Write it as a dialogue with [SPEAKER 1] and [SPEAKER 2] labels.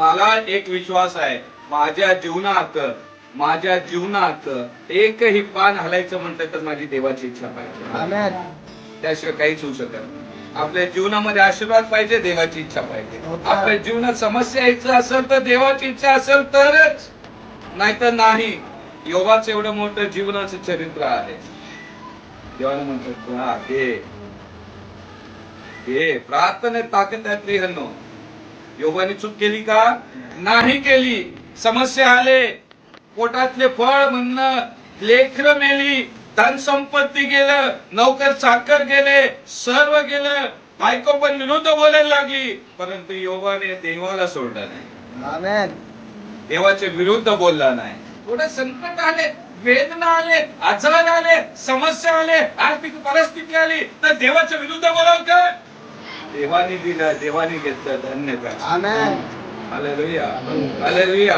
[SPEAKER 1] मला एक विश्वास आहे, माझ्या जीवनात एकही पान हलायचं म्हटलं तर माझी देवाची इच्छा पाहिजे. त्याशिवाय काहीच होऊ शकत नाही. आपल्या जीवनामध्ये आशीर्वाद पाहिजे, देवाची इच्छा पाहिजे. आपल्या जीवनात समस्या यायचं असेल तर देवाची इच्छा असेल तरच, नाहीतर नाही. योगाचं एवढं मोठं जीवनाचं चरित्र आहे. देवाने म्हणतात हे प्रार्थनेत ताकद आहे प्रियांनो. योगाने चूक केली का? नाही केली. समस्या आले, पोटातले फळ म्हणणं, लेकरं मेली, धन संपत्ती गेलं, नौकर चाकर गेले, सर्व गेलं, बायको पण विरुद्ध बोलायला लागली, परंतु योगाने देवाला सोडलं नाही.
[SPEAKER 2] आमेन.
[SPEAKER 1] देवाच्या विरुद्ध बोलला नाही. थोडं संकट आले, वेदना आले, आजार आले, समस्या आले, आर्थिक परिस्थिती आली तर देवाच्या विरुद्ध बोलाल का? देवाने दिलं, देवाने घेतलं, धन्यवाद.
[SPEAKER 2] आमेन.
[SPEAKER 1] हालेलुया, हालेलुया.